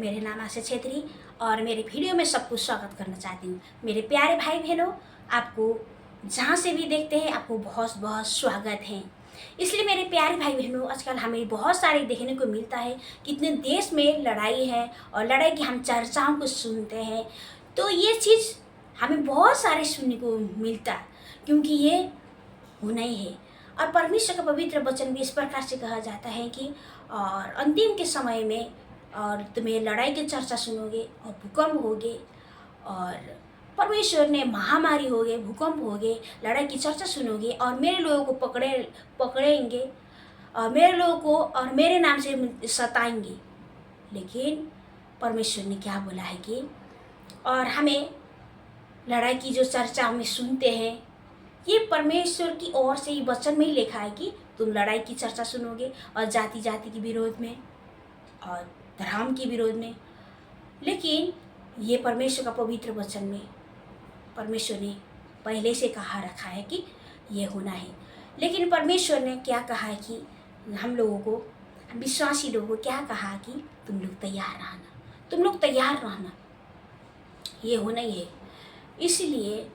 मेरे नाम आशा छेत्री और मेरे वीडियो में सबको स्वागत करना चाहती हूँ। मेरे प्यारे भाई बहनों, आपको जहाँ से भी देखते हैं आपको बहुत बहुत स्वागत है। इसलिए मेरे प्यारे भाई बहनों, आजकल हमें बहुत सारे देखने को मिलता है, कितने देश में लड़ाई है और लड़ाई की हम चर्चाओं को सुनते हैं। तो ये चीज़ हमें बहुत सारे सुनने को मिलता है, क्योंकि ये होना ही है। और परमेश्वर का पवित्र वचन भी इस प्रकार से कहा जाता है कि और अंतिम के समय में और तुम्हें लड़ाई की चर्चा सुनोगे और भूकंप होगे, और परमेश्वर ने महामारी होगे, भूकंप होगे, लड़ाई की चर्चा सुनोगे और मेरे लोगों को पकड़ेंगे और मेरे लोगों को और मेरे नाम से सताएंगे। लेकिन परमेश्वर ने क्या बोला है कि और हमें लड़ाई की जो चर्चा हमें सुनते हैं, ये परमेश्वर की ओर से ही वचन में ही लिखा है कि तुम लड़ाई की चर्चा सुनोगे और जाति जाति के विरोध में और धर्म के विरोध में। लेकिन ये परमेश्वर का पवित्र वचन में परमेश्वर ने पहले से कहा रखा है कि ये होना है। लेकिन परमेश्वर ने क्या कहा है कि हम लोगों को, विश्वासी लोगों को क्या कहा कि तुम लोग तैयार रहना, तुम लोग तैयार रहना, ये होना ही है। इसलिए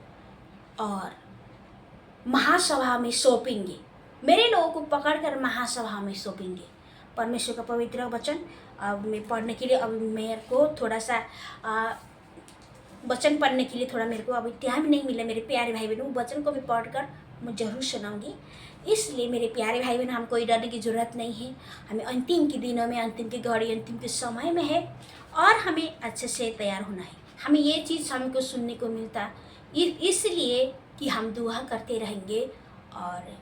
और महासभा में सौंपेंगे, मेरे लोगों को पकड़कर महासभा में सौंपेंगे। परमेश्वर का पवित्र वचन अब मैं पढ़ने के लिए, अब मेरे को थोड़ा सा वचन पढ़ने के लिए थोड़ा मेरे को अभी टाइम नहीं मिला। मेरे प्यारे भाई बहनों, वचन को भी पढ़कर मैं जरूर सुनाऊंगी। इसलिए मेरे प्यारे भाई बहन, हमको डरने की ज़रूरत नहीं है। हमें अंतिम के दिनों में, अंतिम की घड़ी, अंतिम के समय में है और हमें अच्छे से तैयार होना है। हमें ये चीज़ हमको सुनने को मिलता इसलिए कि हम दुआ करते रहेंगे और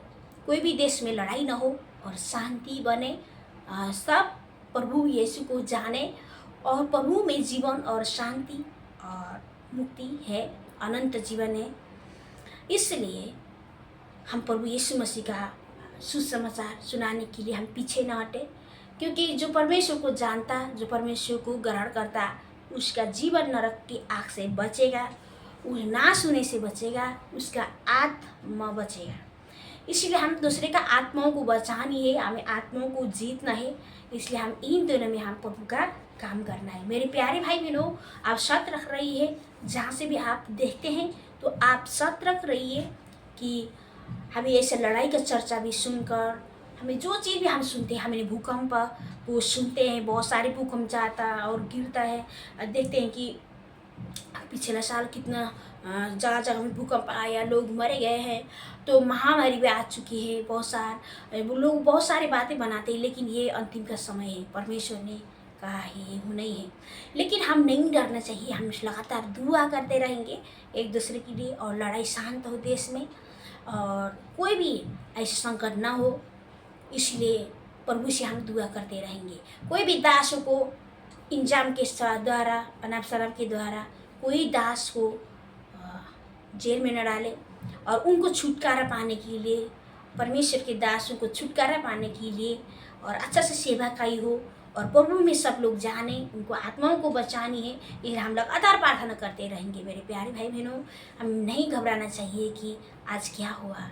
कोई भी देश में लड़ाई ना हो और शांति बने, सब प्रभु यीशु को जाने और प्रभु में जीवन और शांति और मुक्ति है, अनंत जीवन है। इसलिए हम प्रभु यीशु मसीह का सुसमाचार सुनाने के लिए हम पीछे ना हटे, क्योंकि जो परमेश्वर को जानता, जो परमेश्वर को ग्रहण करता, उसका जीवन नरक की आग से बचेगा, उस नाश होने से बचेगा, उसका आत्मा बचेगा। इसलिए हम दूसरे का आत्माओं को बचानी है, हमें आत्माओं को जीतना है। इसलिए हम इन दोनों में हम प्रभु का काम करना है। मेरे प्यारे भाई बहनों, आप सत रख रही है, जहाँ से भी आप देखते हैं तो आप सत रख रही है कि हमें ऐसे लड़ाई का चर्चा भी सुनकर, हमें जो चीज़ भी हम सुनते हैं, हमें भूकंप वो सुनते हैं, बहुत सारे भूकंप जाता और गिरता है। देखते हैं कि पिछला साल कितना जगह जगह में भूकंप आया, लोग मरे गए हैं, तो महामारी भी आ चुकी है। बहुत सारे वो लोग बहुत सारी बातें बनाते हैं, लेकिन ये अंतिम का समय है। परमेश्वर ने कहा है ये होना ही है। लेकिन हम नहीं डरना चाहिए, हम लगातार दुआ करते रहेंगे एक दूसरे के लिए और लड़ाई शांत हो देश में और कोई भी ऐसा संकट ना हो। इसलिए प्रभु से हम दुआ करते रहेंगे। कोई भी दासों को इंजाम के द्वारा, अनाब शराब के द्वारा कोई दास को जेल में न डाले और उनको छुटकारा पाने के लिए, परमेश्वर के दासों को छुटकारा पाने के लिए और अच्छा से सेवा काई हो और प्रभु में सब लोग जाने, उनको आत्माओं को बचानी है। इसलिए हम लगातार प्रार्थना करते रहेंगे। मेरे प्यारे भाई बहनों, हम नहीं घबराना चाहिए कि आज क्या हुआ।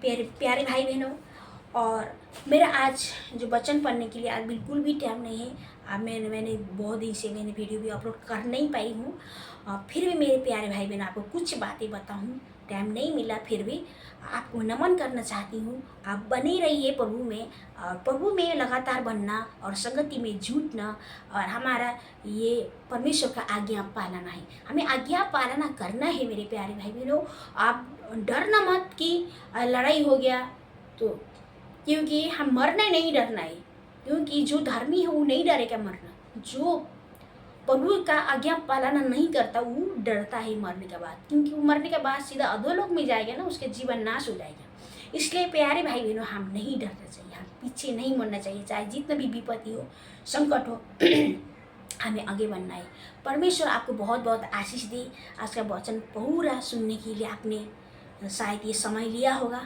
प्यारे भाई बहनों, और मेरा आज जो वचन पढ़ने के लिए आज बिल्कुल भी टाइम नहीं है। मैंने बहुत दिन से मैंने वीडियो भी अपलोड कर नहीं पाई हूँ। फिर भी मेरे प्यारे भाई बहन, आपको कुछ बातें बताऊँ, टाइम नहीं मिला, फिर भी आपको नमन करना चाहती हूँ। आप बने रहिए प्रभु में और प्रभु में लगातार बनना और संगति में जुटना और हमारा ये परमेश्वर का आज्ञा पालना है। हमें आज्ञा पालना करना है मेरे प्यारे भाई बहनों। आप डरना मत कि लड़ाई हो गया तो, क्योंकि हम मरना नहीं डरना है, क्योंकि जो धर्मी है वो नहीं डरेगा मरना। जो प्रभु का आज्ञा पालना नहीं करता वो डरता है मरने के बाद, क्योंकि वो मरने के बाद सीधा अधोलोक में जाएगा ना, उसके जीवन नाश हो जाएगा। इसलिए प्यारे भाई बहनों, हम नहीं डरना चाहिए, हम पीछे नहीं मुड़ना चाहिए, चाहे जितना भी विपत्ति हो, संकट हो हमें आगे बढ़ना है। परमेश्वर आपको बहुत बहुत आशीष दे। आज का वचन पूरा सुनने के लिए आपने शायद ये समय लिया होगा।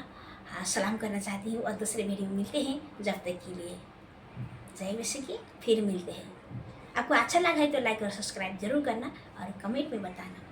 सलाम करना चाहती हूँ और दूसरे वीडियो में मिलते हैं। जब तक के लिए जय मसीह की, फिर मिलते हैं। आपको अच्छा लगा है तो लाइक और सब्सक्राइब जरूर करना और कमेंट में बताना।